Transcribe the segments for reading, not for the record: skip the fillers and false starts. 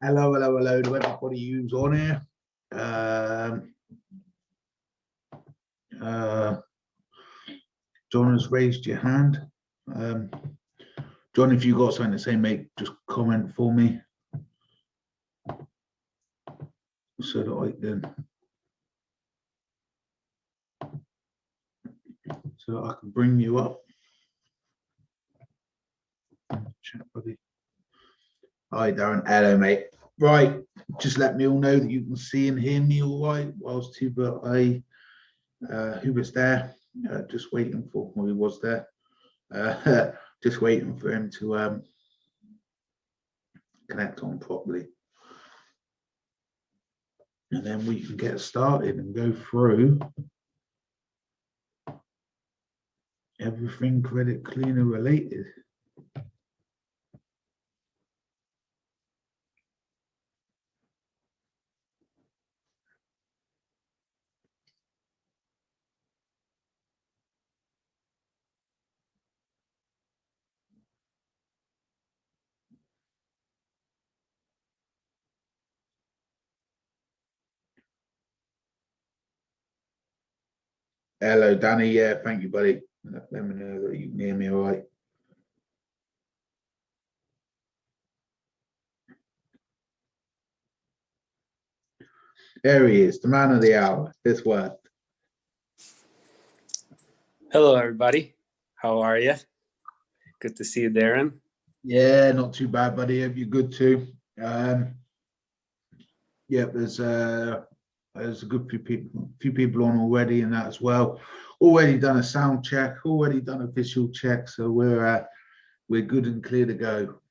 Hello to everybody who's on here. John has raised your hand. John, if you got something to say, mate, just comment for me so that I can bring you up. Chat, buddy. Hi, Darren. Hello, mate. Right, just let me all know that you can see and hear me all right whilst Hubert's there. Just waiting for, well, he was there. Just waiting for him to connect on properly. And then we can get started and go through everything credit cleaner related. Hello, Danny. Yeah, thank you, buddy. Let me know that you can hear me all right. There he is, the man of the hour. This worked. Hello, everybody. How are you? Good to see you, Darren. Yeah, not too bad, buddy. Hope you're good too. Yeah, there's a good few people on already, and that as well. Already done a sound check. Already done a visual check. So we're good and clear to go.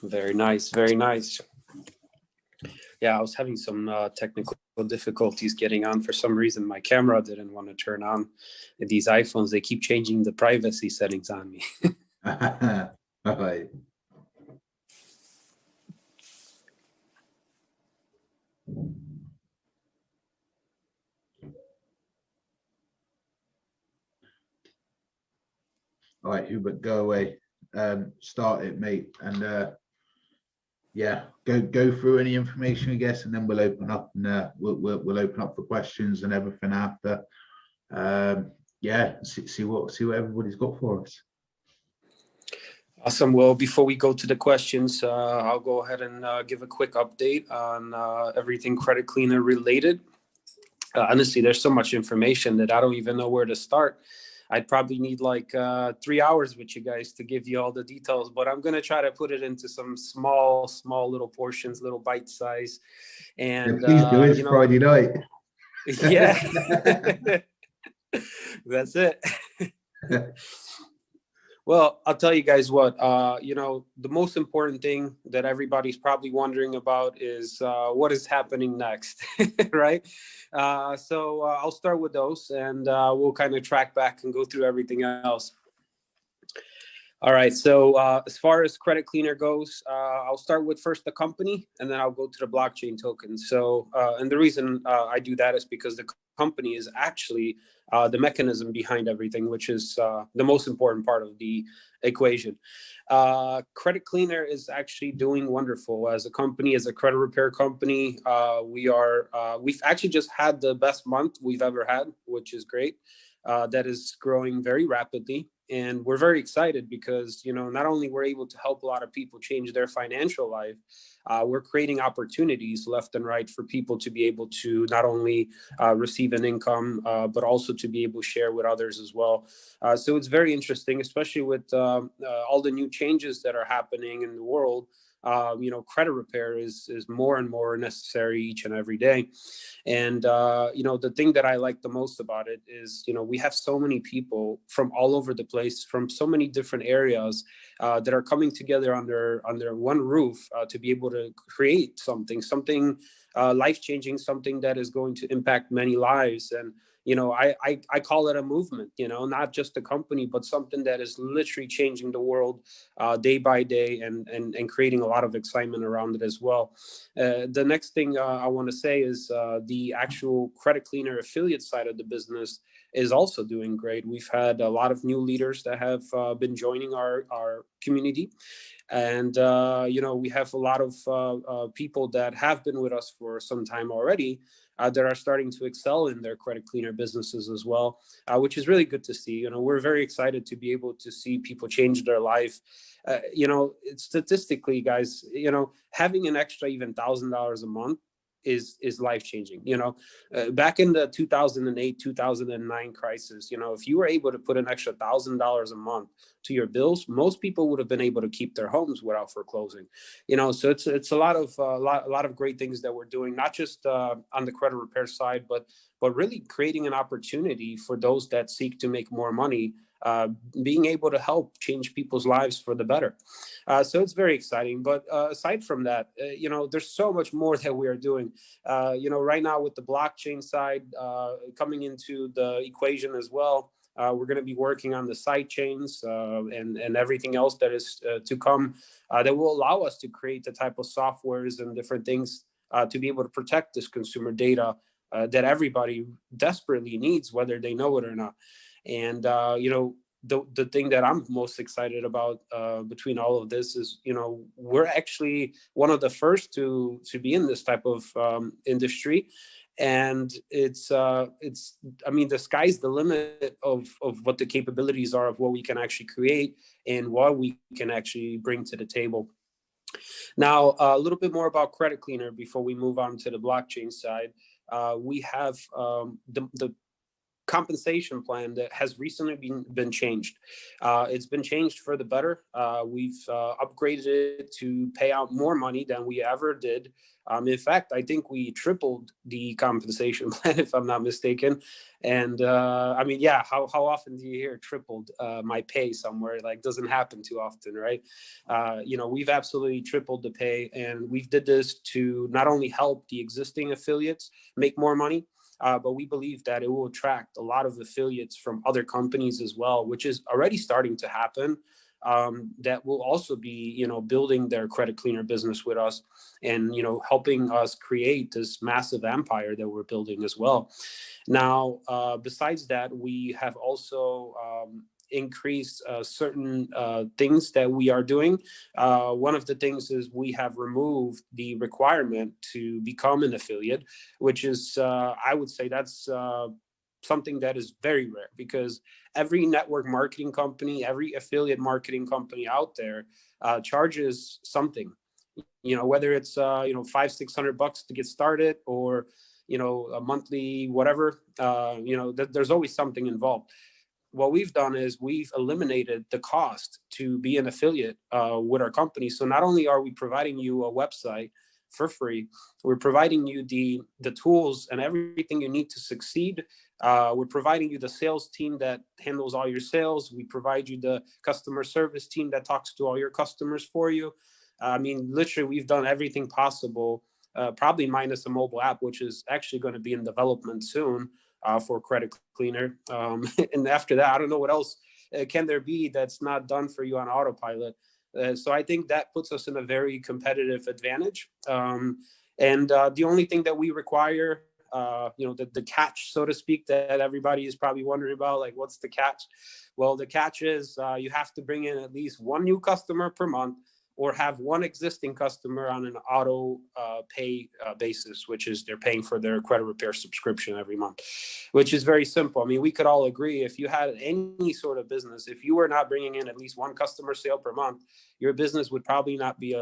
Very nice. Very nice. Yeah, I was having some technical difficulties getting on. For some reason, my camera didn't want to turn on. These iPhones, they keep changing the privacy settings on me. Bye. All right, Hubert, go away. Start it, mate, and yeah, go through any information, I guess, and then we'll open up and we'll open up for questions and everything after. Yeah, see what everybody's got for us. Awesome. Well, before we go to the questions, I'll go ahead and give a quick update on everything credit cleaner related. Honestly, there's so much information that I don't even know where to start. I'd probably need like 3 hours with you guys to give you all the details, but I'm going to try to put it into some small little portions, little bite size. And yeah, please do. It's Friday night. Yeah, that's it. Well, I'll tell you guys what, the most important thing that everybody's probably wondering about is what is happening next, right? So I'll start with those and we'll kind of track back and go through everything else. All right, so as far as credit cleaner goes, I'll start with first the company and then I'll go to the blockchain token. So, and the reason I do that is because the company is actually the mechanism behind everything, which is the most important part of the equation. Credit cleaner is actually doing wonderful as a company, as a credit repair company. We've actually just had the best month we've ever had, which is great. That is growing very rapidly. And we're very excited because, not only we're able to help a lot of people change their financial life, we're creating opportunities left and right for people to be able to not only receive an income, but also to be able to share with others as well. So it's very interesting, especially with all the new changes that are happening in the world. Credit repair is more and more necessary each and every day. And, the thing that I like the most about it is, we have so many people from all over the place, from so many different areas that are coming together under one roof to be able to create something life-changing, something that is going to impact many lives. And, I call it a movement, not just a company, but something that is literally changing the world day by day, and creating a lot of excitement around it as well. The next thing I want to say is the actual Credit Cleaner affiliate side of the business is also doing great. We've had a lot of new leaders that have been joining our community. And, we have a lot of people that have been with us for some time already that are starting to excel in their Credit Cleaner businesses as well, which is really good to see. We're very excited to be able to see people change their life. Statistically, guys, having an extra even $1,000 a month is life changing. Back in the 2008 2009 crisis, if you were able to put an extra $1,000 a month to your bills, most people would have been able to keep their homes without foreclosing. So it's a lot of great things that we're doing, not just on the credit repair side, but really creating an opportunity for those that seek to make more money, being able to help change people's lives for the better. So it's very exciting. But aside from that, there's so much more that we are doing. Right now with the blockchain side coming into the equation as well, we're going to be working on the sidechains and everything else that is to come that will allow us to create the type of softwares and different things to be able to protect this consumer data that everybody desperately needs, whether they know it or not. And, the thing that I'm most excited about between all of this is, we're actually one of the first to be in this type of industry. And the sky's the limit of what the capabilities are of what we can actually create and what we can actually bring to the table. Now, a little bit more about Credit Cleaner before we move on to the blockchain side. We have the compensation plan that has recently been changed. It's been changed for the better. We've upgraded it to pay out more money than we ever did. In fact, I think we tripled the compensation plan, if I'm not mistaken. And how often do you hear tripled my pay somewhere? Like, doesn't happen too often, right? We've absolutely tripled the pay, and we've did this to not only help the existing affiliates make more money, but we believe that it will attract a lot of affiliates from other companies as well, which is already starting to happen. That will also be, building their Credit Cleaner business with us, and helping us create this massive empire that we're building as well. Now, besides that, we have also increase certain things that we are doing. One of the things is we have removed the requirement to become an affiliate, which is, I would say that's something that is very rare, because every network marketing company, every affiliate marketing company out there charges something, whether it's, $500-600 to get started, or, a monthly, whatever, there's always something involved. What we've done is we've eliminated the cost to be an affiliate with our company. So not only are we providing you a website for free, we're providing you the tools and everything you need to succeed. We're providing you the sales team that handles all your sales. We provide you the customer service team that talks to all your customers for you. Literally, we've done everything possible, probably minus a mobile app, which is actually going to be in development soon. For Credit Cleaner. And after that, I don't know what else can there be that's not done for you on autopilot. So I think that puts us in a very competitive advantage. And the only thing that we require, the catch, so to speak, that everybody is probably wondering about, like, what's the catch? Well, the catch is you have to bring in at least one new customer per month, or have one existing customer on an auto pay basis, which is they're paying for their credit repair subscription every month, which is very simple. We could all agree, if you had any sort of business, if you were not bringing in at least one customer sale per month, your business would probably not be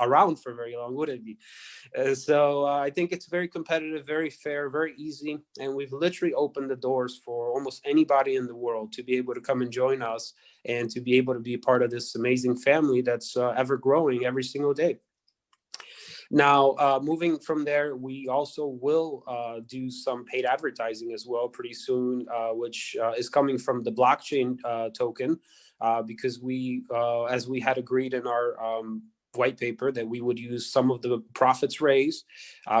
around for very long, would it be? So I think it's very competitive, very fair, very easy. And we've literally opened the doors for almost anybody in the world to be able to come and join us, and to be able to be a part of this amazing family that's ever growing every single day. Now, moving from there, we also will do some paid advertising as well pretty soon, which is coming from the blockchain token, because we, as we had agreed in our white paper that we would use some of the profits raised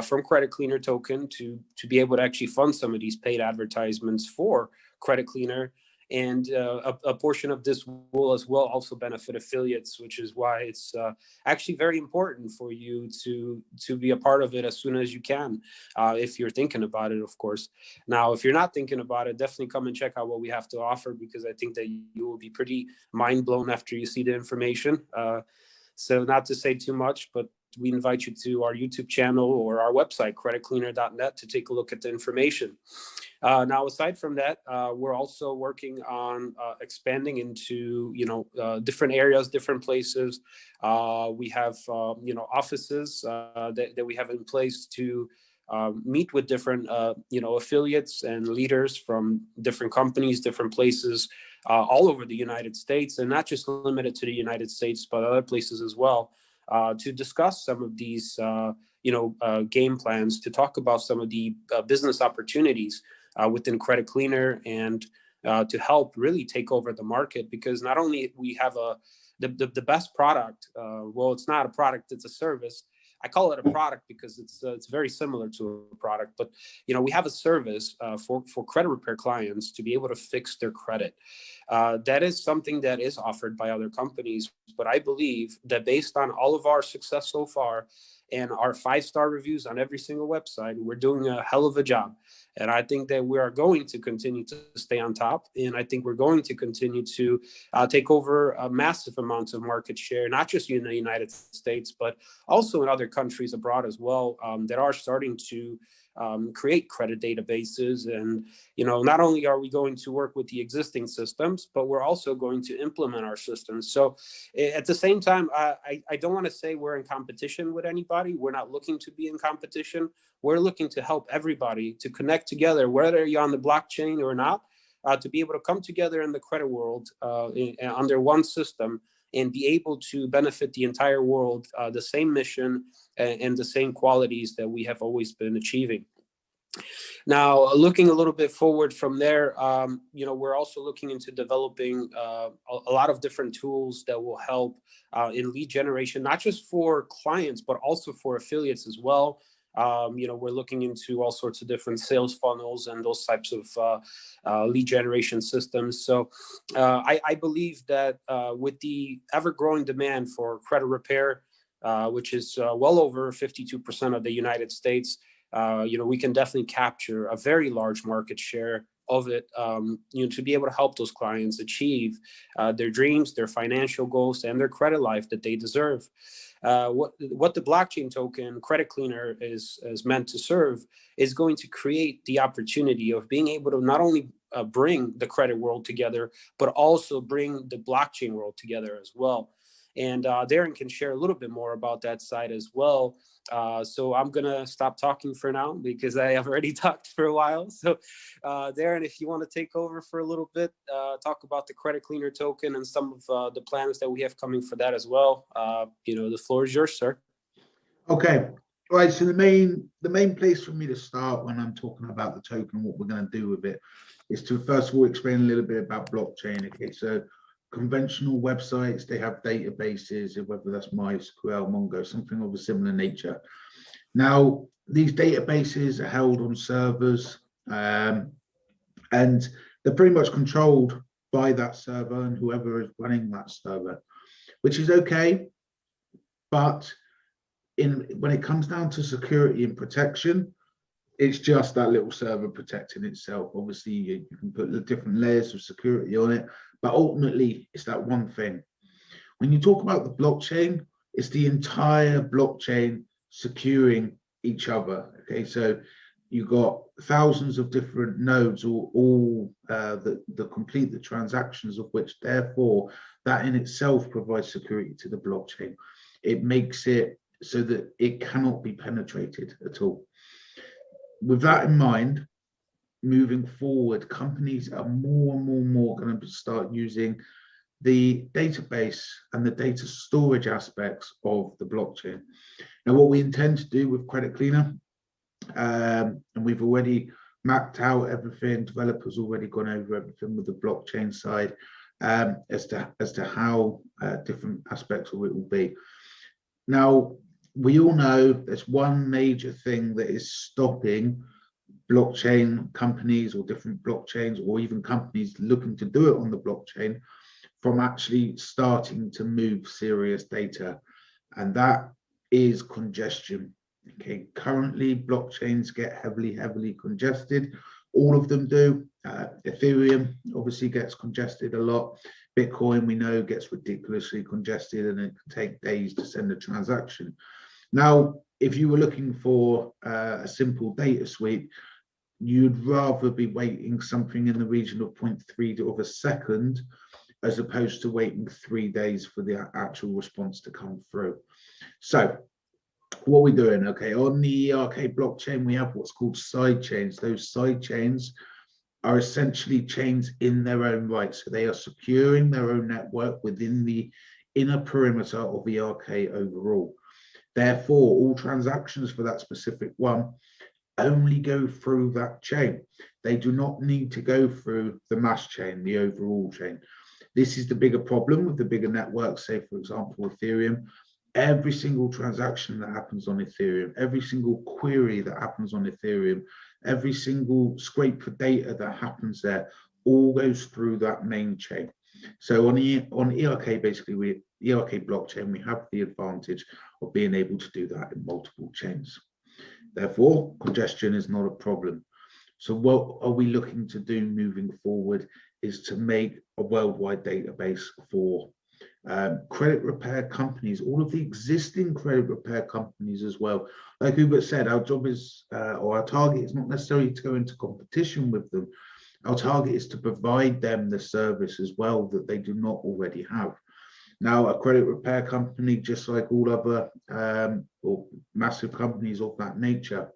from Credit Cleaner token to be able to actually fund some of these paid advertisements for Credit Cleaner. And a portion of this will as well also benefit affiliates, which is why it's actually very important for you to be a part of it as soon as you can, if you're thinking about it, of course. Now, if you're not thinking about it, definitely come and check out what we have to offer, because I think that you will be pretty mind blown after you see the information. So not to say too much, but we invite you to our YouTube channel or our website, creditcleaner.net, to take a look at the information. Now, aside from that, we're also working on expanding into, different areas, different places. We have, offices that we have in place to meet with different, affiliates and leaders from different companies, different places, all over the United States, and not just limited to the United States, but other places as well, to discuss some of these, game plans, to talk about some of the business opportunities within Credit Cleaner, and to help really take over the market. Because not only we have the best product, well, it's not a product, it's a service. I call it a product because it's very similar to a product, but we have a service for credit repair clients to be able to fix their credit. That is something that is offered by other companies, but I believe that based on all of our success so far and our 5-star reviews on every single website, we're doing a hell of a job. And I think that we are going to continue to stay on top. And I think we're going to continue to take over massive amounts of market share, not just in the United States, but also in other countries abroad as well, that are starting to create credit databases. And, not only are we going to work with the existing systems, but we're also going to implement our systems. So at the same time, I don't want to say we're in competition with anybody. We're not looking to be in competition. We're looking to help everybody to connect together, whether you're on the blockchain or not, to be able to come together in the credit world under one system and be able to benefit the entire world, the same mission and the same qualities that we have always been achieving. Now, looking a little bit forward from there, we're also looking into developing a lot of different tools that will help in lead generation, not just for clients, but also for affiliates as well. We're looking into all sorts of different sales funnels and those types of lead generation systems. So I believe that with the ever-growing demand for credit repair, which is well over 52% of the United States, we can definitely capture a very large market share of it, to be able to help those clients achieve their dreams, their financial goals, and their credit life that they deserve. What the blockchain token Credit Cleaner is meant to serve is going to create the opportunity of being able to not only bring the credit world together, but also bring the blockchain world together as well. And Darren can share a little bit more about that side as well. So I'm going to stop talking for now because I have already talked for a while. So Darren, if you want to take over for a little bit, talk about the Credit Cleaner token and some of the plans that we have coming for that as well. The floor is yours, sir. Okay. Right. So the main place for me to start when I'm talking about the token and what we're going to do with it is to first of all explain a little bit about blockchain. Okay. So conventional websites, they have databases, whether that's MySQL, Mongo, something of a similar nature. Now, these databases are held on servers, and they're pretty much controlled by that server and whoever is running that server, which is okay. But when it comes down to security and protection, it's just that little server protecting itself. Obviously, you can put the different layers of security on it, but ultimately, it's that one thing. When you talk about the blockchain, it's the entire blockchain securing each other. Okay, so you've got thousands of different nodes, all that complete the transactions of which, therefore, that in itself provides security to the blockchain. It makes it so that it cannot be penetrated at all. With that in mind, moving forward, companies are more and more going to start using the database and the data storage aspects of the blockchain. Now, what we intend to do with Credit Cleaner, and we've already mapped out everything, developers already gone over everything with the blockchain side, as to how different aspects of it will be. Now, we all know there's one major thing that is stopping blockchain companies or different blockchains or even companies looking to do it on the blockchain from actually starting to move serious data, and that is congestion. Okay, currently blockchains get heavily congested. All of them do. Ethereum obviously gets congested a lot. Bitcoin, we know, gets ridiculously congested, and it can take days to send a transaction. Now, if you were looking for a simple data sweep, you'd rather be waiting something in the region of 0.3 of a second as opposed to waiting 3 days for the actual response to come through. So what we're doing, okay, on the ERK blockchain, we have what's called side chains. Those side chains are essentially chains in their own right. So they are securing their own network within the inner perimeter of ERK overall. Therefore, all transactions for that specific one only go through that chain. They do not need to go through the mass chain, the overall chain. This is the bigger problem with the bigger networks, say, for example, Ethereum. Every single transaction that happens on Ethereum, every single query that happens on Ethereum, every single scrape for data that happens there, all goes through that main chain. So on ERK, basically, ERK blockchain, we have the advantage of being able to do that in multiple chains. Therefore, congestion is not a problem. So what are we looking to do moving forward is to make a worldwide database for credit repair companies, all of the existing credit repair companies as well. Like Hubert said, our job is, or our target is not necessarily to go into competition with them. Our target is to provide them the service as well that they do not already have. Now, a credit repair company, just like all other or massive companies of that nature,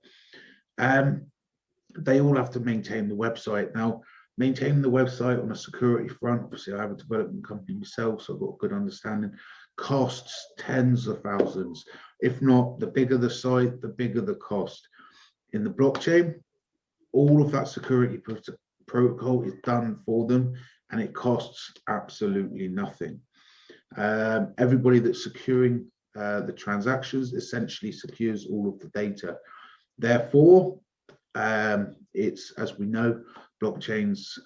they all have to maintain the website. Now, maintaining the website on a security front, obviously I have a development company myself, so I've got a good understanding, costs tens of thousands. If not, the bigger the site, the bigger the cost. In the blockchain, all of that security protocol is done for them, and it costs absolutely nothing. Everybody that's securing the transactions essentially secures all of the data. Therefore, it's, as we know, blockchains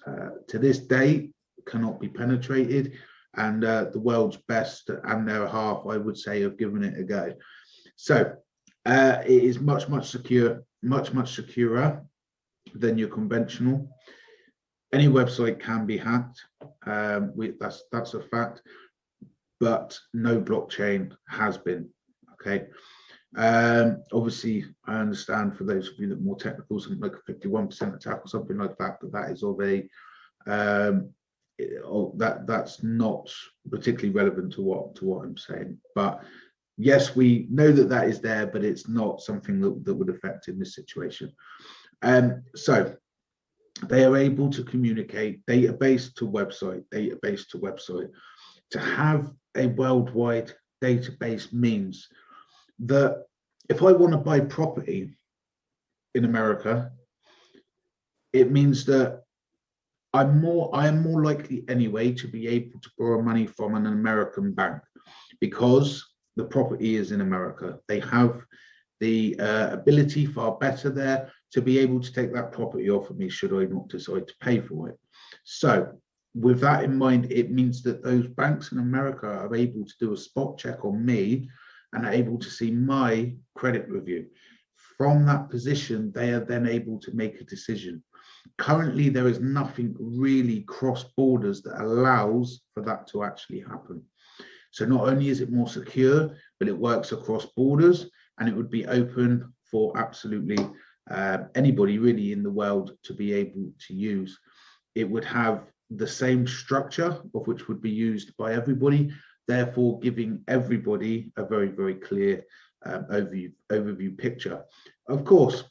to this day cannot be penetrated, and the world's best and their half, I would say, have given it a go. So it is much securer than your conventional. Any website can be hacked. That's a fact, but no blockchain has been. Okay. Obviously, I understand for those of you that are more technical, something like a 51% attack or something like that, but that is of a that's not particularly relevant to what I'm saying. But yes, we know that that is there, but it's not something that would affect in this situation. So they are able to communicate database to website. To have a worldwide database means that if I want to buy property in America, it means that I am more likely anyway to be able to borrow money from an American bank because the property is in America. They have the ability far better there to be able to take that property off of me should I not decide to pay for it. So with that in mind, it means that those banks in America are able to do a spot check on me and are able to see my credit review. From that position, they are then able to make a decision. Currently, there is nothing really cross borders that allows for that to actually happen. So not only is it more secure, but it works across borders, and it would be open for absolutely anybody really in the world to be able to use. It would have the same structure of which would be used by everybody, therefore giving everybody a very clear overview picture. Of course,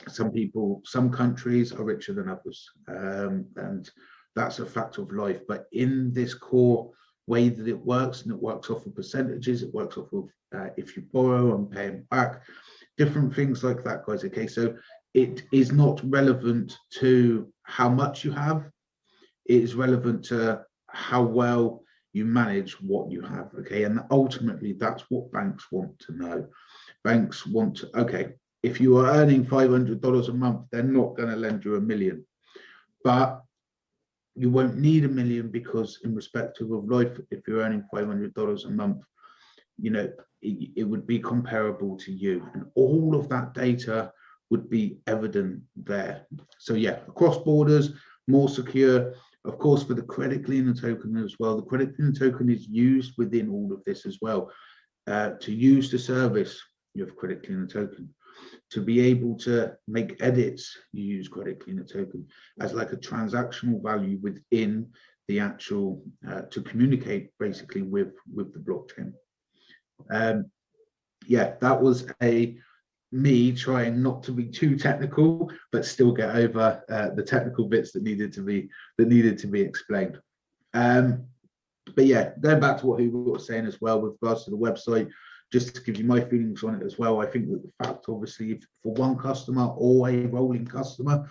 some countries are richer than others, and that's a fact of life. But in this core way that it works, and it works off of percentages, it works off of if you borrow and pay them back, different things like that, guys. Okay, so it is not relevant to how much you have. It is relevant to how well you manage what you have, okay? And ultimately, that's what banks want to know. Banks want to, okay, if you are earning $500 a month, they're not going to lend you $1 million. But you won't need $1 million, because in respect of life, if you're earning $500 a month, you know, it would be comparable to you. And all of that data would be evident there. So yeah, across borders, more secure. Of course, for the credit cleaner token as well, the credit cleaner token is used within all of this as well. To use the service, you have credit cleaner token. To be able to make edits, you use credit cleaner token as like a transactional value within the actual, to communicate basically with the blockchain. Yeah, that was me trying not to be too technical, but still get over the technical bits that needed to be explained. But yeah, going back to what Hugo was saying as well with regards to the website, just to give you my feelings on it as well, I think that the fact, obviously, for one customer or a rolling customer,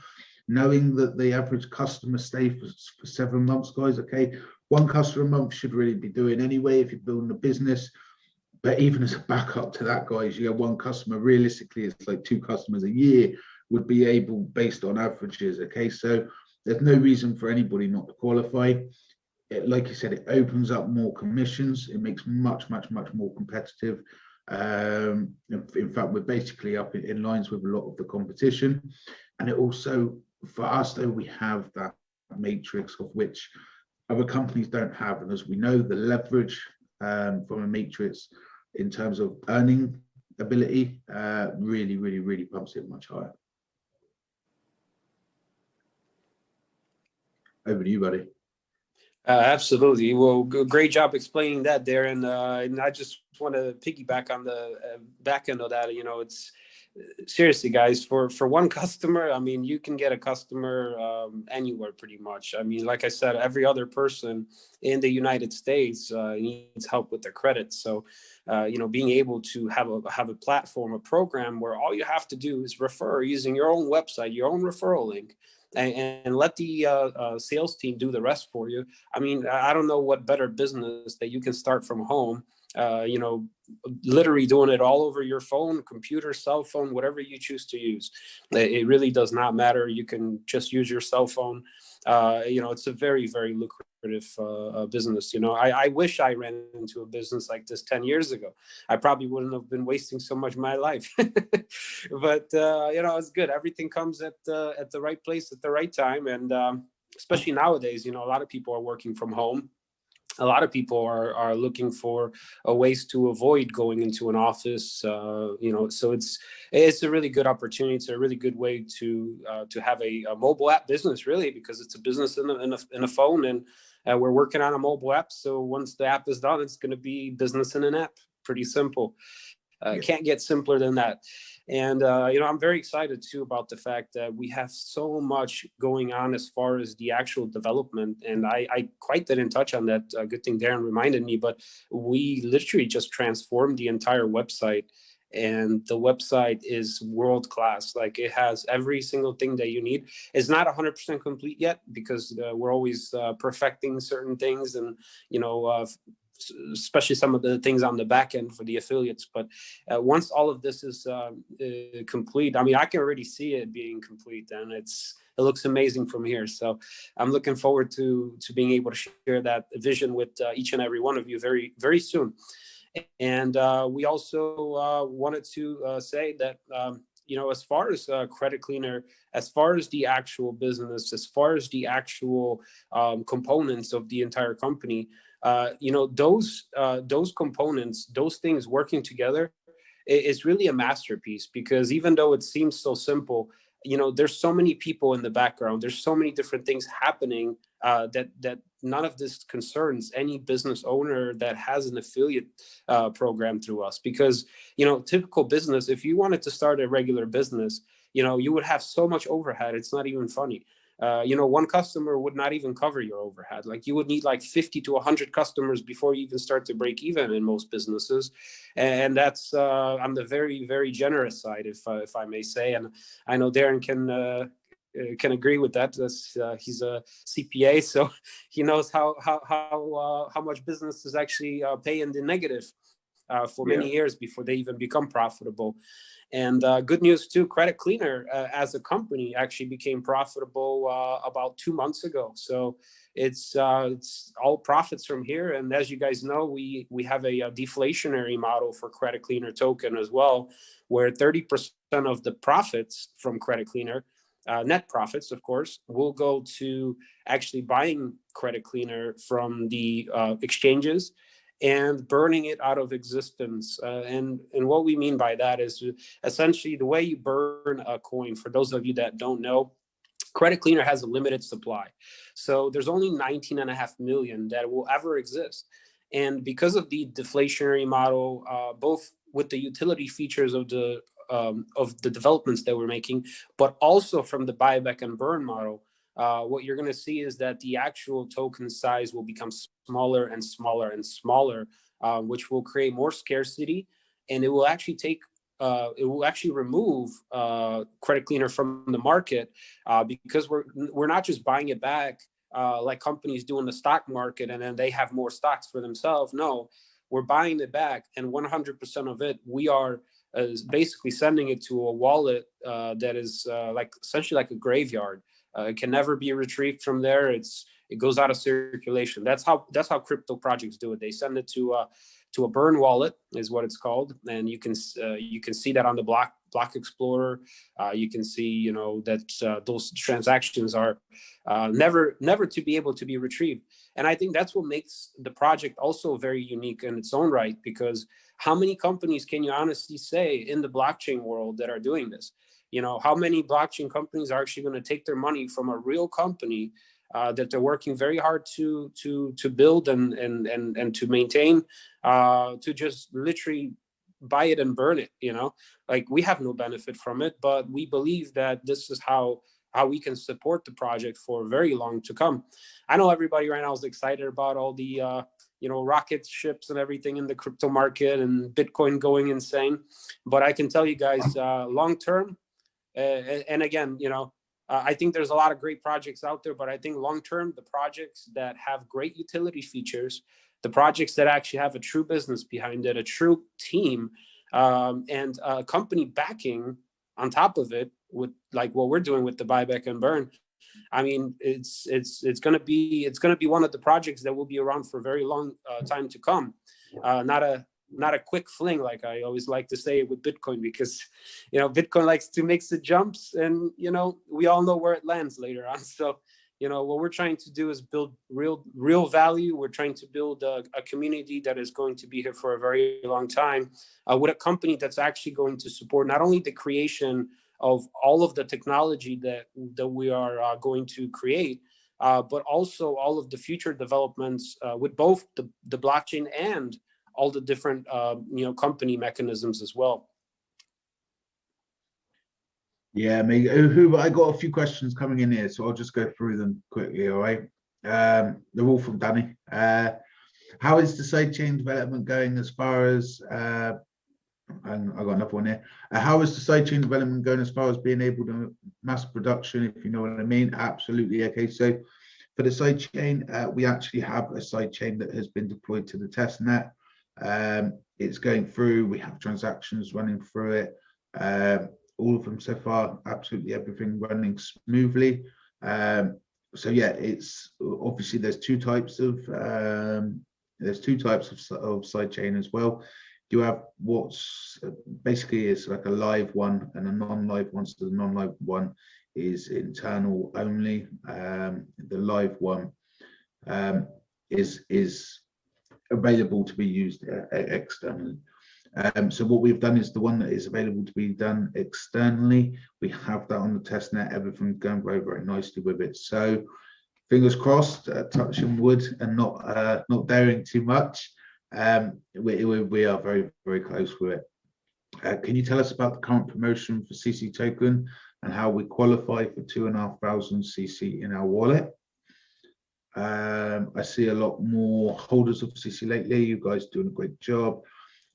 knowing that the average customer stay for 7 months, guys, okay, one customer a month should really be doing anyway if you're building a business. But even as a backup to that, guys, you get one customer, realistically, it's like 2 customers a year would be able, based on averages, okay? So there's no reason for anybody not to qualify. Like you said, it opens up more commissions. It makes much more competitive. In fact, we're basically up in lines with a lot of the competition. And it also, for us, though, we have that matrix of which other companies don't have. And as we know, the leverage from a matrix in terms of earning ability really pumps it much higher. Over to you, buddy. Absolutely. Well, great job explaining that, Darren. And I just want to piggyback on the back end of that. You know, it's seriously, guys, for one customer, I mean, you can get a customer anywhere pretty much. I mean, like I said, every other person in the United States needs help with their credit. So, you know, being able to have a platform, a program where all you have to do is refer using your own website, your own referral link, and let the sales team do the rest for you. I mean, I don't know what better business that you can start from home, you know, literally doing it all over your phone, computer, cell phone, whatever you choose to use. It really does not matter. You can just use your cell phone. You know, it's a very lucrative business. You know, I wish I ran into a business like this 10 years ago. I probably wouldn't have been wasting so much of my life. But you know, it's good. Everything comes at the right place at the right time. And especially nowadays, you know, a lot of people are working from home. A lot of people are looking for ways to avoid going into an office, you know, so it's a really good opportunity. It's a really good way to have a mobile app business, really, because it's a business in a phone, and we're working on a mobile app. So once the app is done, it's going to be business in an app. Pretty simple. Can't get simpler than that. And, you know, I'm very excited, too, about the fact that we have so much going on as far as the actual development. And I quite didn't touch on that. Good thing Darren reminded me. But we literally just transformed the entire website. And the website is world class. Like, it has every single thing that you need. It's not 100% complete yet, because we're always perfecting certain things. And, you know, especially some of the things on the back end for the affiliates. But once all of this is complete, I mean, I can already see it being complete, and it looks amazing from here. So I'm looking forward to being able to share that vision with each and every one of you very soon. And we also wanted to say that you know, as far as credit cleaner, as far as the actual business, as far as the actual components of the entire company, you know, those components, those things working together is really a masterpiece. Because even though it seems so simple, you know, there's so many people in the background, there's so many different things happening that none of this concerns any business owner that has an affiliate program through us. Because, you know, typical business, if you wanted to start a regular business, you know, you would have so much overhead. It's not even funny. You know, one customer would not even cover your overhead. Like, you would need like 50 to 100 customers before you even start to break even in most businesses. And that's on the very generous side, if I may say. And I know Darren can agree with that. He's a CPA, so he knows how much businesses actually pay in the negative for many years before they even become profitable. And good news too, Credit Cleaner as a company actually became profitable about 2 months ago. So it's all profits from here. And as you guys know, we have a deflationary model for Credit Cleaner token as well, where 30% of the profits from Credit Cleaner, net profits, of course, will go to actually buying Credit Cleaner from the exchanges and burning it out of existence. And what we mean by that is essentially the way you burn a coin. For those of you that don't know, Credit Cleaner has a limited supply. So there's only 19.5 million that will ever exist. And because of the deflationary model, both with the utility features of the developments that we're making, but also from the buyback and burn model, what you're going to see is that the actual token size will become smaller and smaller and smaller, which will create more scarcity, and it will actually remove Credit Cleaner from the market, because we're not just buying it back like companies do in the stock market, and then they have more stocks for themselves. No, we're buying it back, and 100% of it we are basically sending it to a wallet that is essentially like a graveyard. It can never be retrieved from there. It goes out of circulation. That's how crypto projects do it. They send it to a burn wallet, is what it's called, and you can see that on the block explorer. You can see that those transactions are never to be able to be retrieved. And I think that's what makes the project also very unique in its own right, because how many companies can you honestly say in the blockchain world that are doing this? How many blockchain companies are actually going to take their money from a real company that they're working very hard to build and to maintain, to just literally buy it and burn it? Like, we have no benefit from it, but we believe that this is how we can support the project for very long to come. I know everybody right now is excited about all the rocket ships and everything in the crypto market and Bitcoin going insane, but I can tell you guys, long term, and again, I think there's a lot of great projects out there, but I think long term, the projects that have great utility features, the projects that actually have a true business behind it, a true team, and a company backing on top of it, with like what we're doing with the buyback and burn, I mean, it's going to be one of the projects that will be around for a very long time to come. Not a quick fling, like I always like to say with Bitcoin, because Bitcoin likes to make the jumps, and we all know where it lands later on. So what we're trying to do is build real value. We're trying to build a community that is going to be here for a very long time, with a company that's actually going to support not only the creation of all of the technology that we are going to create, but also all of the future developments with both the blockchain and all the different company mechanisms as well. Yeah, who I got a few questions coming in here, so I'll just go through them quickly. All right, they're all from Danny. How is the sidechain development going as far as and I got another one here. How is the sidechain development going as far as being able to mass production, if you know what I mean? Absolutely. Okay, so for the sidechain, we actually have a sidechain that has been deployed to the testnet. It's going through. We have transactions running through it. All of them so far, absolutely everything running smoothly. So yeah, it's obviously there's two types of sidechain as well. You have what's basically is like a live one and a non-live one. So the non-live one is internal only. The live one is available to be used externally. So what we've done is the one that is available to be done externally, we have that on the testnet. Everything's going very, very nicely with it. So fingers crossed, touching wood and not daring too much. We are very, very close with it. Can you tell us about the current promotion for CC token and how we qualify for 2,500 CC in our wallet? I see a lot more holders of CC lately. You guys doing a great job.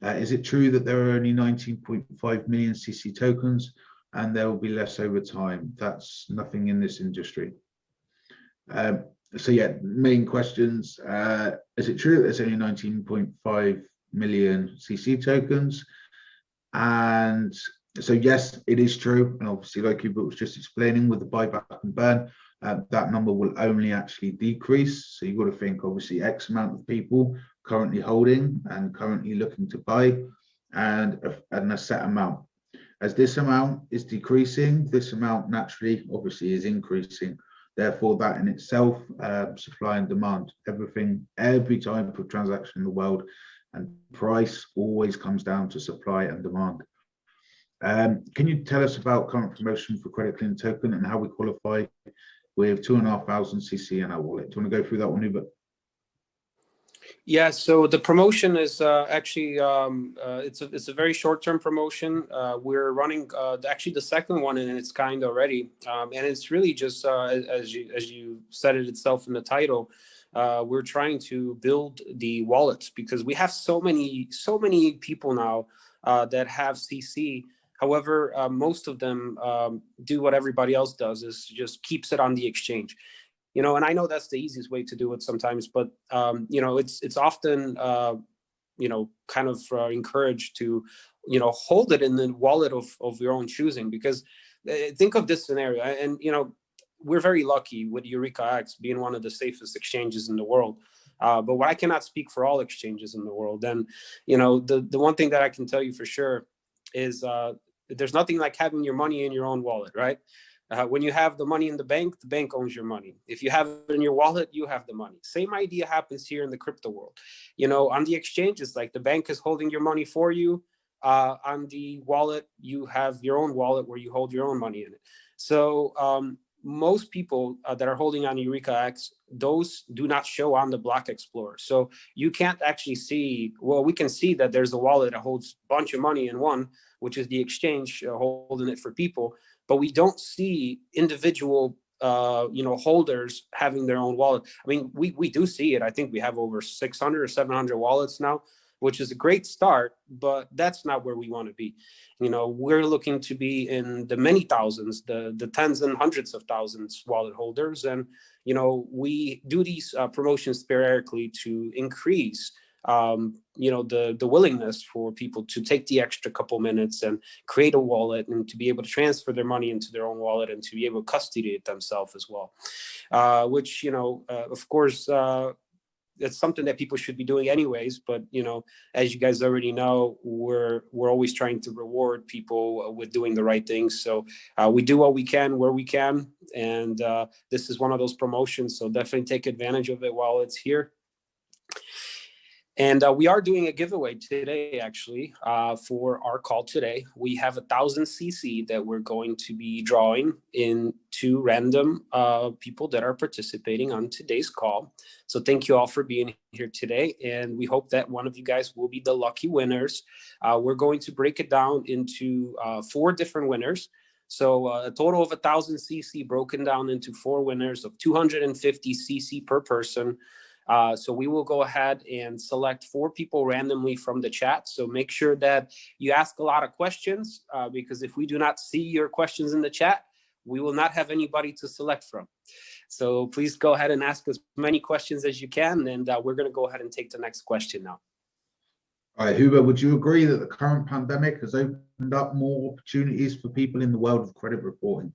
Is it true that there are only 19.5 million CC tokens? and there will be less over time. That's nothing in this industry. So yeah, main questions. Is it true that there's only 19.5 million CC tokens? And so yes, it is true. And obviously, like Hubert was just explaining with the buyback and burn, that number will only actually decrease. So you've got to think, obviously, X amount of people currently holding and currently looking to buy, and a set amount. As this amount is decreasing, this amount naturally, obviously, is increasing. Therefore, that in itself, supply and demand, every type of transaction in the world, and price always comes down to supply and demand. Can you tell us about current promotion for Credit Clean Token and how we qualify with 2,500 CC in our wallet? Do you want to go through that one, Hubert? Yeah, so the promotion is actually it's a very short-term promotion. We're running actually the second one in its kind already, and it's really just as you said it itself in the title. We're trying to build the wallets because we have so many people now that have CC. However, most of them do what everybody else does, is just keeps it on the exchange. And I know that's the easiest way to do it sometimes, but it's often kind of encouraged to hold it in the wallet of your own choosing, because think of this scenario, and we're very lucky with Eureka X being one of the safest exchanges in the world. But I cannot speak for all exchanges in the world. And the one thing that I can tell you for sure is there's nothing like having your money in your own wallet, right? When you have the money in the bank owns your money. If you have it in your wallet, you have the money. Same idea happens here in the crypto world. On the exchanges, like the bank is holding your money for you. On the wallet, you have your own wallet where you hold your own money in it. So most people that are holding on Eureka X, those do not show on the Block Explorer. So you can't actually see, well, we can see that there's a wallet that holds a bunch of money in one, which is the exchange holding it for people. But we don't see individual, holders having their own wallet. I mean, we do see it. I think we have over 600 or 700 wallets now, which is a great start, but that's not where we want to be. We're looking to be in the many thousands, the tens and hundreds of thousands wallet holders. And, we do these promotions periodically to increase the willingness for people to take the extra couple minutes and create a wallet and to be able to transfer their money into their own wallet and to be able to custody it themselves as well, which of course it's something that people should be doing anyways. But as you guys already know, we're always trying to reward people with doing the right things. So we do what we can where we can, and this is one of those promotions, so definitely take advantage of it while it's here. And we are doing a giveaway today, actually, for our call today. We have 1,000 CC that we're going to be drawing in 2 random people that are participating on today's call. So thank you all for being here today. And we hope that one of you guys will be the lucky winners. We're going to break it down into 4 different winners. So a total of 1,000 CC broken down into 4 winners of 250 CC per person. So we will go ahead and select 4 people randomly from the chat. So make sure that you ask a lot of questions, because if we do not see your questions in the chat, we will not have anybody to select from. So please go ahead and ask as many questions as you can. And we're going to go ahead and take the next question now. All right, Hubert, would you agree that the current pandemic has opened up more opportunities for people in the world of credit reporting?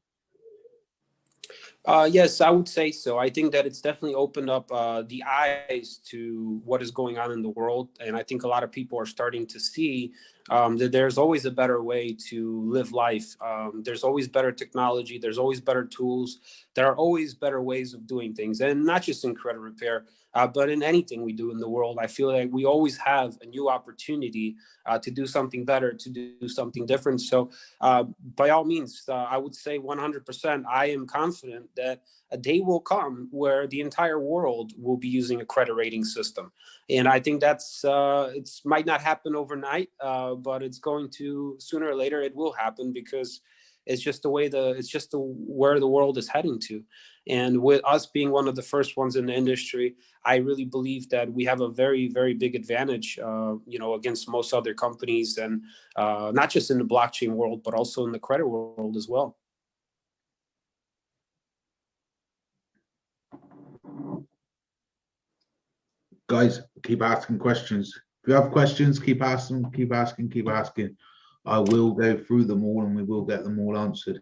Yes, I would say so. I think that it's definitely opened up the eyes to what is going on in the world. And I think a lot of people are starting to see that there's always a better way to live life. There's always better technology. There's always better tools. There are always better ways of doing things. And not just in credit repair, but in anything we do in the world. I feel like we always have a new opportunity to do something better, to do something different. So by all means, I would say 100%, I am confident that a day will come where the entire world will be using a credit rating system. And I think that's, it might not happen overnight, but it's going to, sooner or later, it will happen, because It's just where the world is heading to. And with us being one of the first ones in the industry, I really believe that we have a very, very big advantage, against most other companies, and not just in the blockchain world, but also in the credit world as well. Guys, keep asking questions. If you have questions, keep asking, keep asking, keep asking. I will go through them all and we will get them all answered.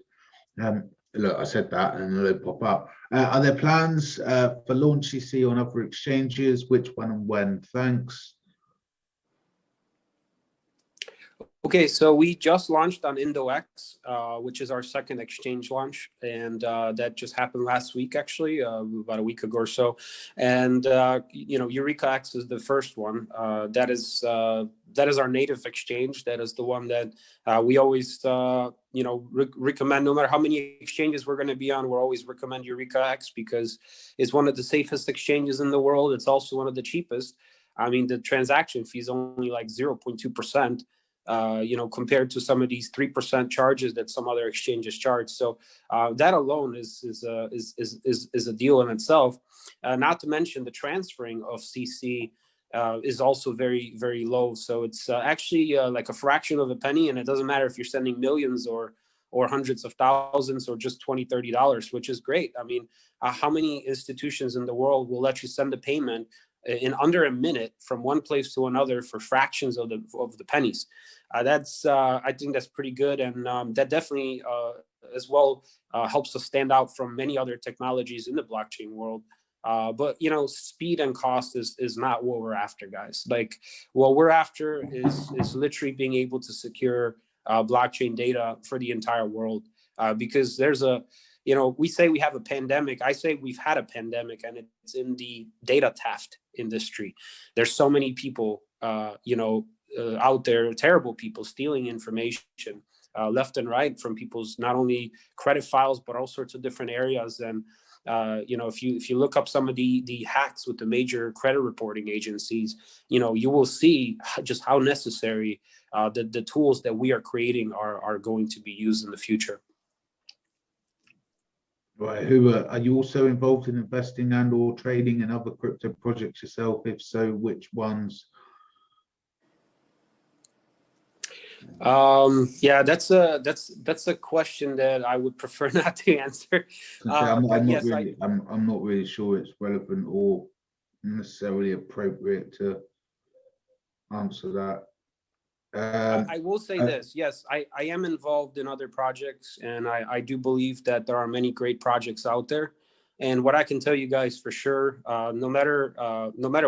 Look, I said that and they'll pop up. Are there plans for launch CC on other exchanges? Which one and when? Thanks. Okay, so we just launched on IndoX, which is our second exchange launch, and that just happened last week, actually, about a week ago or so. And Eureka X is the first one. That is our native exchange. That is the one that we always recommend. No matter how many exchanges we're going to be on, we'll always recommend Eureka X because it's one of the safest exchanges in the world. It's also one of the cheapest. I mean, the transaction fee is only like 0.2%. Compared to some of these 3% charges that some other exchanges charge. So that alone is a deal in itself. Not to mention the transferring of CC is also very, very low. So it's actually like a fraction of a penny, and it doesn't matter if you're sending millions or hundreds of thousands or just $20, $30, which is great. I mean, how many institutions in the world will let you send a payment in under a minute from one place to another for fractions of the pennies? I think that's pretty good, and that definitely as well helps us stand out from many other technologies in the blockchain world. But speed and cost is not what we're after, guys. Like, what we're after is literally being able to secure blockchain data for the entire world, because there's we say we have a pandemic. I say we've had a pandemic, and it's in the data theft industry. There's so many people, out there, terrible people stealing information left and right from people's not only credit files, but all sorts of different areas. And if you look up some of the hacks with the major credit reporting agencies, you will see just how necessary the tools that we are creating are going to be used in the future. Right. Are you also involved in investing and/or trading in other crypto projects yourself? If so, which ones? Yeah, that's a question that I would prefer not to answer. I'm not really sure it's relevant or necessarily appropriate to answer that. I will say this. Yes, I am involved in other projects, and I do believe that there are many great projects out there. And what I can tell you guys for sure, no matter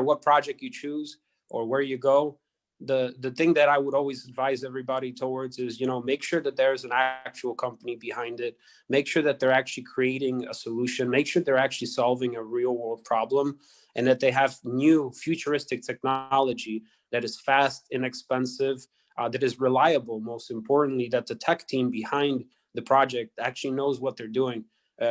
what project you choose or where you go, the thing that I would always advise everybody towards is, make sure that there's an actual company behind it. Make sure that they're actually creating a solution. Make sure they're actually solving a real world problem, and that they have new futuristic technology that is fast, inexpensive, that is reliable. Most importantly, that the tech team behind the project actually knows what they're doing,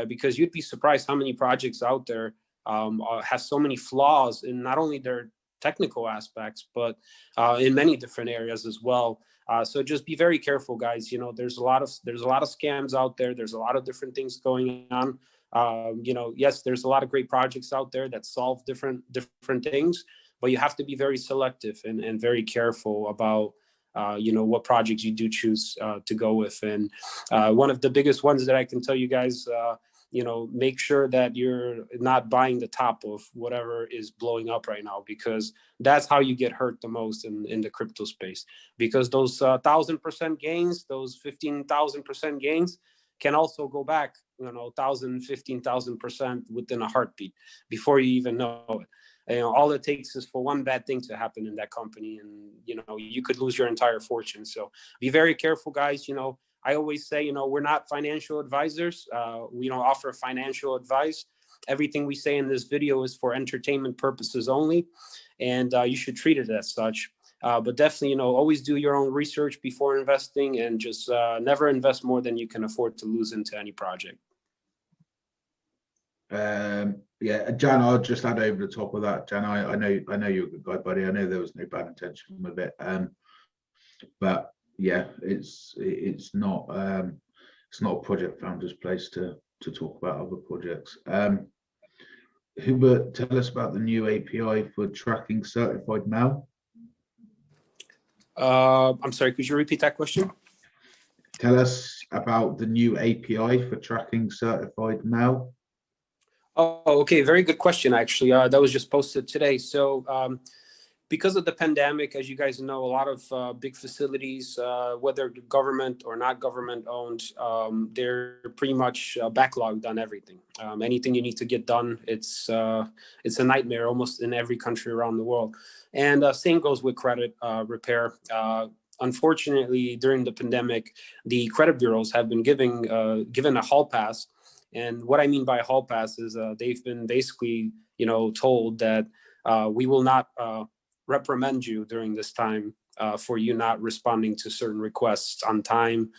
because you'd be surprised how many projects out there have so many flaws in not only their technical aspects, but in many different areas as well. So just be very careful, guys. There's a lot of scams out there. There's a lot of different things going on. Yes, there's a lot of great projects out there that solve different things, but you have to be very selective and very careful about what projects you do choose to go with. And one of the biggest ones that I can tell you guys, make sure that you're not buying the top of whatever is blowing up right now, because that's how you get hurt the most in the crypto space. Because those 1,000% gains, those 15,000% gains can also go back, 1,000, 15,000% within a heartbeat before you even know it. All it takes is for one bad thing to happen in that company, and you could lose your entire fortune. So be very careful, guys. I always say, we're not financial advisors. We don't offer financial advice. Everything we say in this video is for entertainment purposes only, and you should treat it as such. But definitely, always do your own research before investing, and just never invest more than you can afford to lose into any project. Yeah, Jan, I'll just add over the top of that. Jan, I know you're a good guy, buddy. I know there was no bad intention with it, but yeah, it's not it's not a project founder's place to talk about other projects. Hubert, tell us about the new API for tracking certified mail. I'm sorry, could you repeat that question? Tell us about the new API for tracking certified mail. Oh, okay. Very good question, actually. That was just posted today. So because of the pandemic, as you guys know, a lot of big facilities, whether government or not government owned, they're pretty much backlogged on everything. Anything you need to get done, it's a nightmare almost in every country around the world. And same goes with credit repair. Unfortunately, during the pandemic, the credit bureaus have been given a hall pass. And what I mean by hall pass is they've been basically, told that we will not reprimand you during this time for you not responding to certain requests on time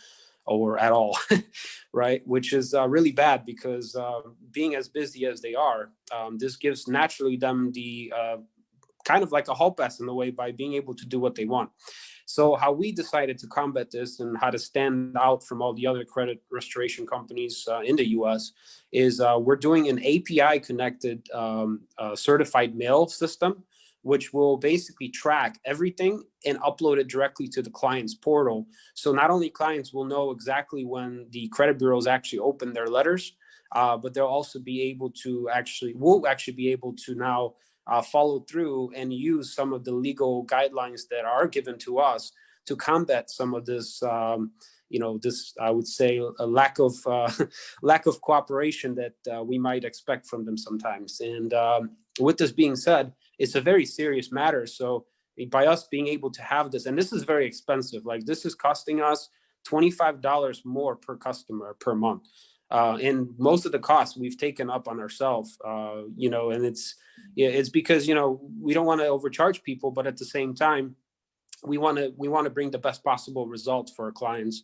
or at all, right? Which is really bad because being as busy as they are, this gives naturally them the kind of like a hall pass in a way by being able to do what they want. So how we decided to combat this and how to stand out from all the other credit restoration companies in the US is we're doing an API connected certified mail system, which will basically track everything and upload it directly to the client's portal. So not only clients will know exactly when the credit bureaus actually open their letters, but they'll also be able to will actually be able to now follow through and use some of the legal guidelines that are given to us to combat some of this, this, I would say, a lack of cooperation that we might expect from them sometimes. And with this being said, it's a very serious matter. So by us being able to have this, and this is very expensive, like this is costing us $25 more per customer per month. And most of the costs we've taken up on ourselves, and it's because, we don't want to overcharge people, but at the same time, we want to bring the best possible results for our clients,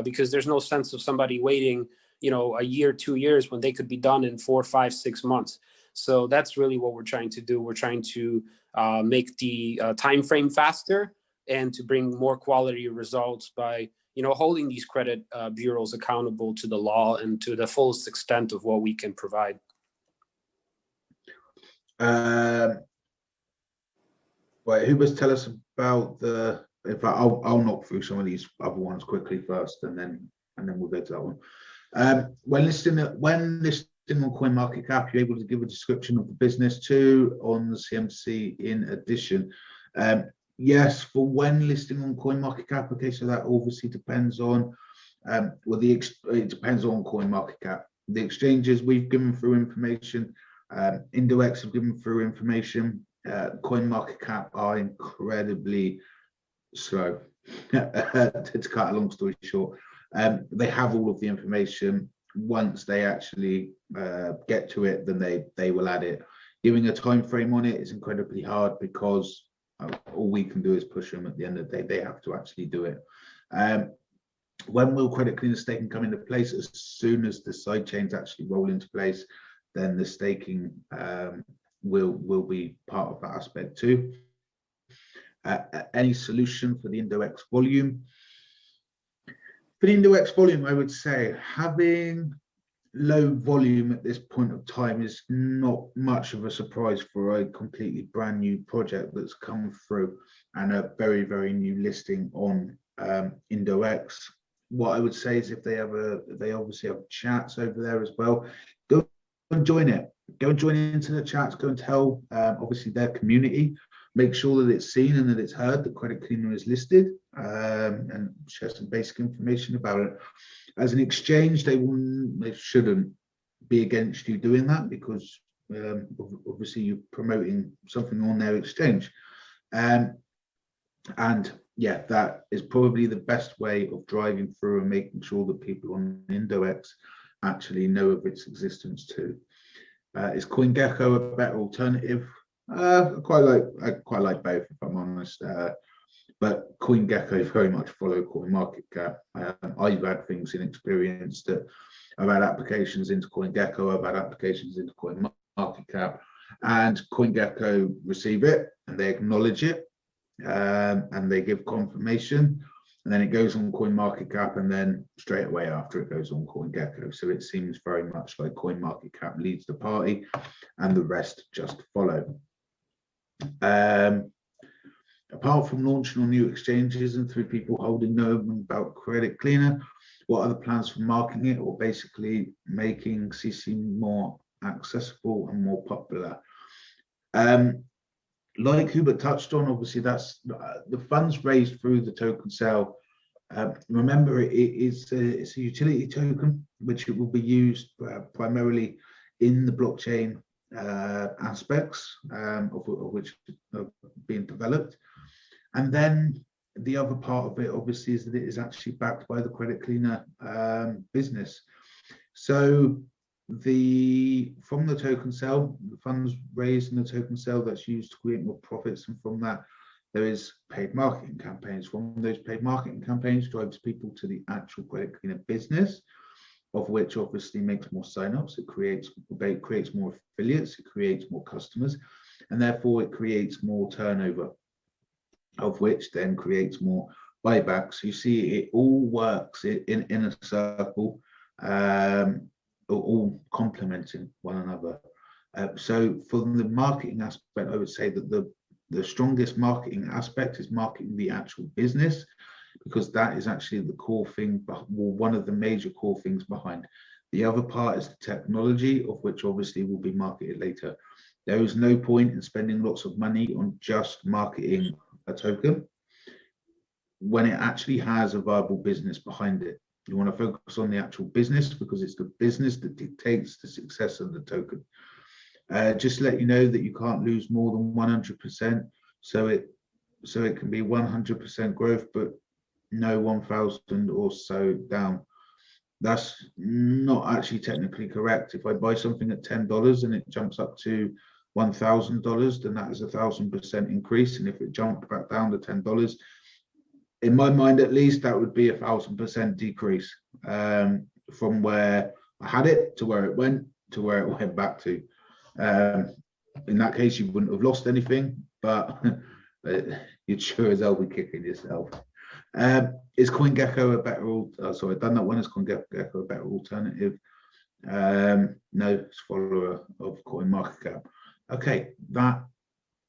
because there's no sense of somebody waiting, a year, 2 years when they could be done in 4, 5, 6 months. So that's really what we're trying to do. We're trying to make the time frame faster and to bring more quality results by holding these credit bureaus accountable to the law and to the fullest extent of what we can provide. Right, who was tell us about the? In fact, I'll knock through some of these other ones quickly first, and then we'll go to that one. When listing on CoinMarketCap, you're able to give a description of the business too on the CMC in addition. Yes, for when listing on CoinMarketCap, okay, so that obviously depends on, it depends on CoinMarketCap. The exchanges we've given through information, Index have given through information, CoinMarketCap are incredibly slow. To cut a long story short, they have all of the information. Once they actually get to it, then they will add it. Giving a time frame on it is incredibly hard because all we can do is push them. At the end of the day, they have to actually do it. When will credit cleaner staking come into place? As soon as the sidechains actually roll into place, then the staking will be part of that aspect too. Any solution for the index volume? For the index volume, I would say having low volume at this point of time is not much of a surprise for a completely brand new project that's come through and a very, very new listing on Index. What I would say is if they obviously have chats over there as well, go and join it. Go and join into the chats, go and tell obviously their community, make sure that it's seen and that it's heard that Credit Cleaner is listed, and share some basic information about it. As an exchange, they shouldn't be against you doing that because obviously you're promoting something on their exchange. And yeah, that is probably the best way of driving through and making sure that people on Index actually know of its existence too. Is CoinGecko a better alternative? I quite like both, if I'm honest. But CoinGecko very much follow CoinMarketCap. I've had things in experience that I've had applications into CoinGecko, I've had applications into CoinMarketCap, and CoinGecko receive it and they acknowledge it, and they give confirmation. and then it goes on CoinMarketCap, and then straight away after it goes on CoinGecko. So it seems very much like CoinMarketCap leads the party and the rest just follow. Apart from launching on new exchanges and through people holding knowing about Credit Cleaner, what are the plans for marketing it, or basically making CC more accessible and more popular? Like Hubert touched on, obviously that's the funds raised through the token sale. Remember, it's a utility token, which it will be used primarily in the blockchain aspects of which are being developed. And then the other part of it, obviously, is that it is actually backed by the Credit Cleaner business. So from the token sale, the funds raised in the token sale, that's used to create more profits, and from that there is paid marketing campaigns. From those paid marketing campaigns drives people to the actual Credit Cleaner business, of which obviously makes more signups. It creates more affiliates, it creates more customers, and therefore it creates more turnover, of which then creates more buybacks. You see, it all works in a circle, all complementing one another. So from the marketing aspect, I would say that the strongest marketing aspect is marketing the actual business, because that is actually the core thing, one of the major core things behind. The other part is the technology, of which obviously will be marketed later. There is no point in spending lots of money on just marketing a token when it actually has a viable business behind it. You want to focus on the actual business, because it's the business that dictates the success of the token. Just to let you know that you can't lose more than 100%. So it can be 100% growth, but no 1,000 or so down. That's not actually technically correct. If I buy something at $10 and it jumps up to $1,000, then that is 1,000% increase. And if it jumped back down to $10, in my mind at least, that would be 1,000% decrease from where I had it to where it went back to. In that case, you wouldn't have lost anything, but you'd sure as hell be kicking yourself. Is CoinGecko a better? Sorry, I've done that one. Is CoinGecko a better alternative? No, it's a follower of CoinMarketCap. Okay, that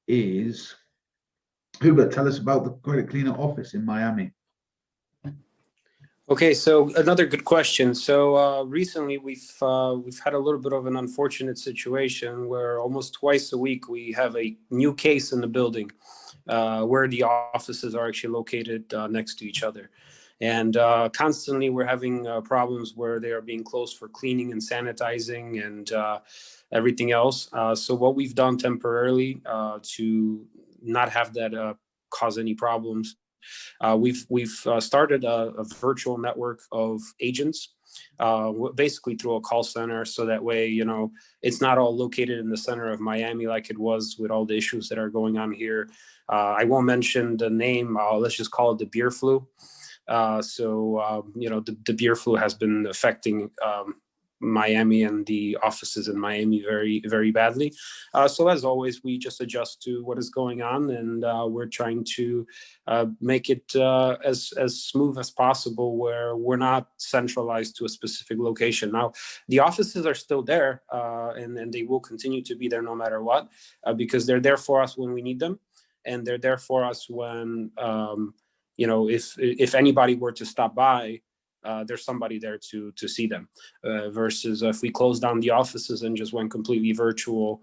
is Hubert. Tell us about the Credit Cleaner office in Miami. Okay, so another good question. So recently we've had a little bit of an unfortunate situation where almost twice a week we have a new case in the building where the offices are actually located next to each other. And constantly we're having problems where they are being closed for cleaning and sanitizing and everything else. So what we've done temporarily to not have that cause any problems, we've started a virtual network of agents, basically through a call center. So that way, you know, it's not all located in the center of Miami like it was with all the issues that are going on here. I won't mention the name. Let's just call it the beer flu. You know, the beer flu has been affecting Miami and the offices in Miami very, very badly. So as always, we just adjust to what is going on, and we're trying to make it as smooth as possible, where we're not centralized to a specific location. Now, the offices are still there, and they will continue to be there no matter what, because they're there for us when we need them, and they're there for us when you know, if anybody were to stop by, there's somebody there to see them, versus if we close down the offices and just went completely virtual,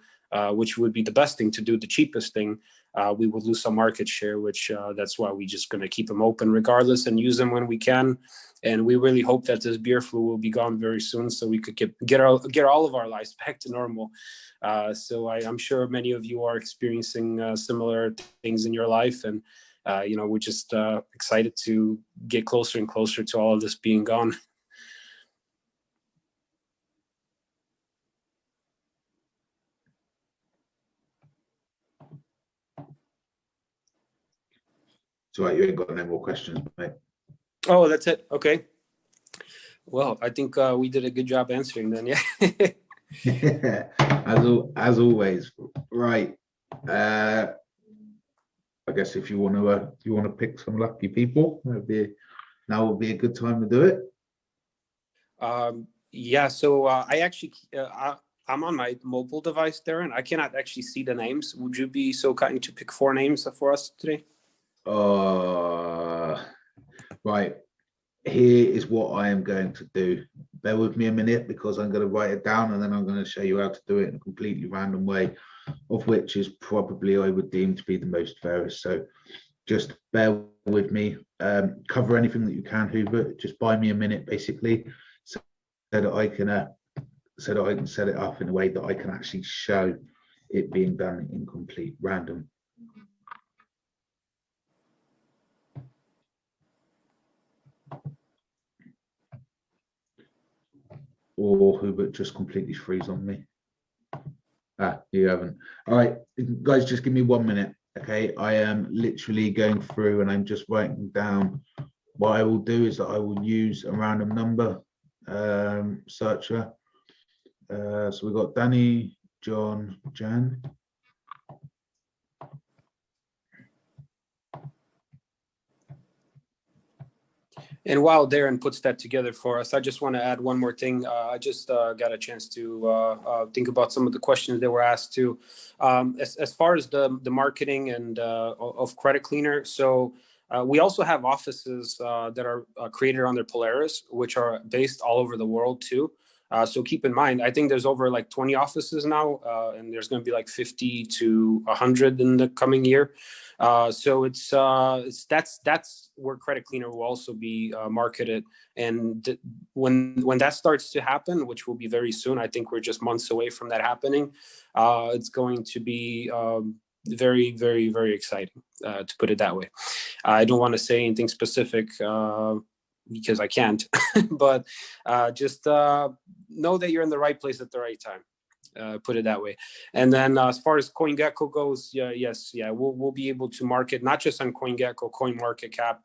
which would be the best thing to do, the cheapest thing, we would lose some market share, which that's why we're just going to keep them open regardless and use them when we can. And we really hope that this beer flu will be gone very soon, so we could get all of our lives back to normal. So I'm sure many of you are experiencing similar things in your life, and you know, we're just excited to get closer and closer to all of this being gone. So you ain't got no more questions, mate. Oh, that's it. Okay. Well, I think we did a good job answering then. Yeah. As always, right. I guess if you want to pick some lucky people, now would be a good time to do it. Yeah, so I'm on my mobile device, Darren. I cannot actually see the names. Would you be so kind to pick 4 names for us today? Right. Here is what I am going to do. Bear with me a minute because I'm going to write it down and then I'm going to show you how to do it in a completely random way, of which is probably I would deem to be the most fairest. So just bear with me. Cover anything that you can, Hubert. Just buy me a minute, basically, so that I can set it up in a way that I can actually show it being done in complete random. Or Hubert just completely freeze on me. You haven't. All right, guys, just give me 1 minute. Okay, I am literally going through and I'm just writing down. What I will do is that I will use a random number searcher. So we've got Danny, John, Jan. And while Darren puts that together for us, I just want to add one more thing. I just got a chance to think about some of the questions that were asked too. As far as the marketing and of Credit Cleaner, so we also have offices that are created under Polaris, which are based all over the world too. So keep in mind, I think there's over like 20 offices now, and there's going to be like 50 to 100 in the coming year. So that's where Credit Cleaner will also be marketed, and when that starts to happen, which will be very soon, I think we're just months away from that happening. It's going to be very, very, very exciting, to put it that way. I don't want to say anything specific because I can't, but just know that you're in the right place at the right time. Put it that way. And then as far as CoinGecko goes, we'll be able to market not just on CoinGecko, CoinMarketCap.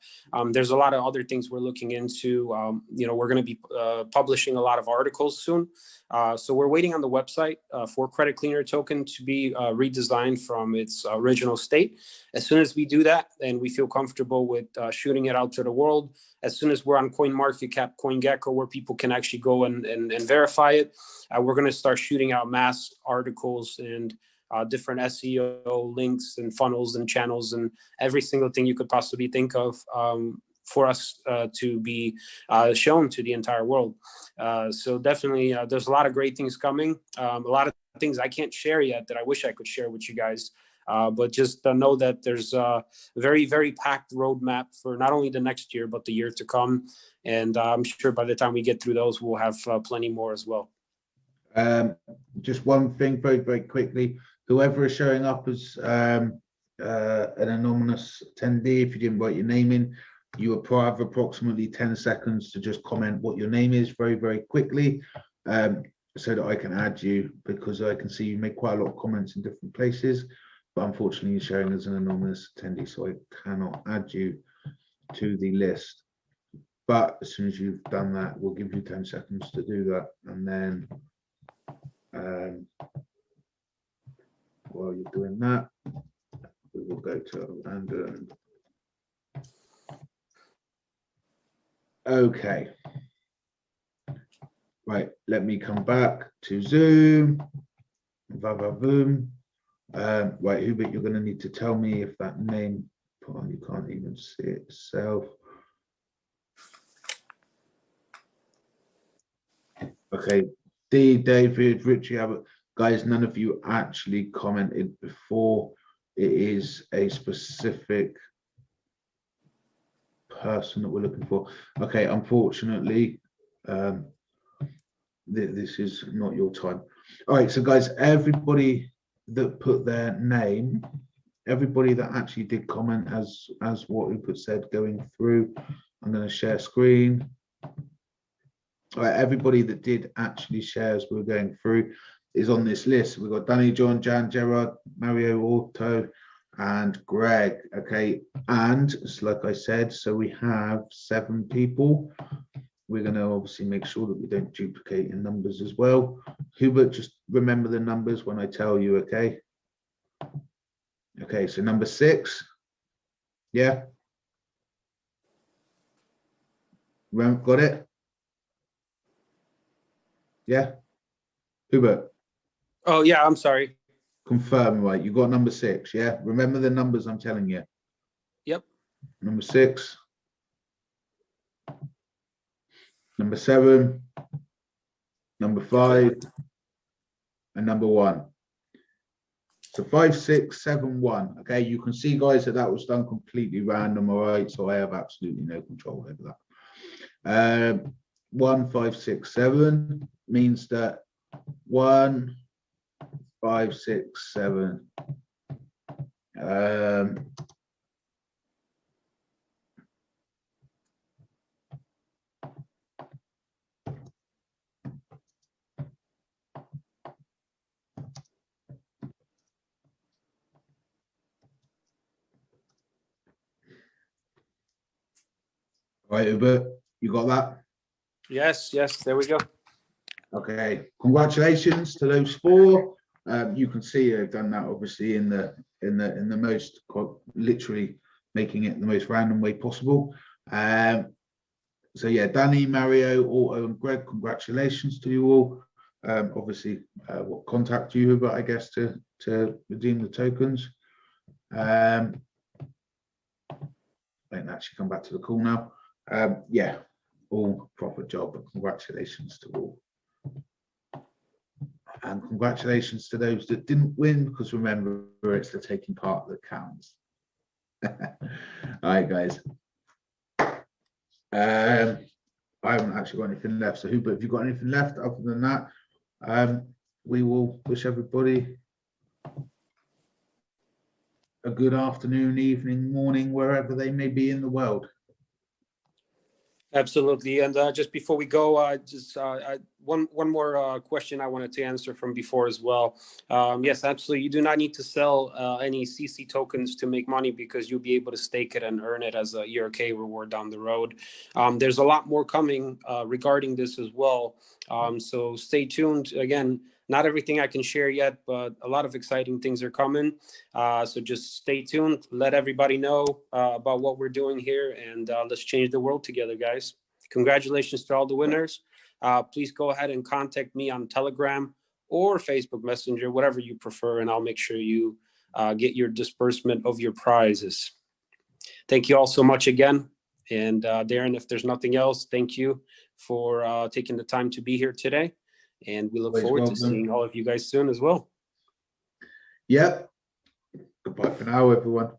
There's a lot of other things we're looking into. We're going to be publishing a lot of articles soon. So we're waiting on the website for Credit Cleaner token to be redesigned from its original state. As soon as we do that and we feel comfortable with shooting it out to the world, as soon as we're on CoinMarketCap, CoinGecko, where people can actually go and verify it, we're going to start shooting out mass articles and different SEO links and funnels and channels and every single thing you could possibly think of for us to be shown to the entire world. So definitely there's a lot of great things coming. A lot of things I can't share yet that I wish I could share with you guys. But just know that there's a very, very packed roadmap for not only the next year, but the year to come. And I'm sure by the time we get through those, we'll have plenty more as well. Just one thing very, very quickly. Whoever is showing up as an anonymous attendee, if you didn't write your name in, you will have approximately 10 seconds to just comment what your name is very, very quickly, so that I can add you, because I can see you make quite a lot of comments in different places. But unfortunately, you're showing as an anonymous attendee, so I cannot add you to the list. But as soon as you've done that, we'll give you 10 seconds to do that. And then while you're doing that, we will go to random. Okay. Right, let me come back to Zoom. Boom. Right, Hubert, you're going to need to tell me if that name, oh, you can't even see it itself. Okay, D, David, Richie, Abbott, guys, none of you actually commented before. It is a specific person that we're looking for. Okay, unfortunately, this is not your time. All right, so guys, everybody that put their name, everybody that actually did comment as what Rupert said going through, I'm going to share screen. All right, everybody that did actually share as we're going through is on this list. We've got Danny, John, Jan, Gerard, Mario, Otto, and Greg. Okay, and like I said, so we have 7 people. We're going to obviously make sure that we don't duplicate in numbers as well. Hubert, just remember the numbers when I tell you, okay? Okay, so number 6, Yeah. Got it? Yeah. Hubert, Oh yeah, I'm sorry. confirm, right? You got number 6, yeah? Remember the numbers I'm telling you. Yep. Number 6, number 7, number 5, and number 1. So 5, 6, 7, 1. Okay, you can see, guys, that was done completely random. All right, so I have absolutely no control over that. 1, 5, 6, 7 means that 1, 5, 6, 7. Right, Hubert, you got that? Yes, there we go. Okay, congratulations to those 4. You can see I've done that obviously in the most, literally making it the most random way possible. So yeah, Danny, Mario, Auto, and Greg, congratulations to you all. Obviously, we'll contact you, but I guess to redeem the tokens. I can actually come back to the call now. Yeah, all proper job, but congratulations to all. And congratulations to those that didn't win, because remember, it's the taking part that counts. All right, guys. I haven't actually got anything left. So, Hubert, have you got anything left other than that? We will wish everybody a good afternoon, evening, morning, wherever they may be in the world. Absolutely. And just before we go, one more question I wanted to answer from before as well. Yes, absolutely. You do not need to sell any CC tokens to make money, because you'll be able to stake it and earn it as a ERK reward down the road. There's a lot more coming regarding this as well. So stay tuned. Again, not everything I can share yet, but a lot of exciting things are coming. So just stay tuned. Let everybody know about what we're doing here, and let's change the world together, guys. Congratulations to all the winners. Please go ahead and contact me on Telegram or Facebook Messenger, whatever you prefer, and I'll make sure you get your disbursement of your prizes. Thank you all so much again. And Darren, if there's nothing else, thank you for taking the time to be here today. And we look forward to seeing all of you guys soon as well. Yep. Goodbye for now, everyone.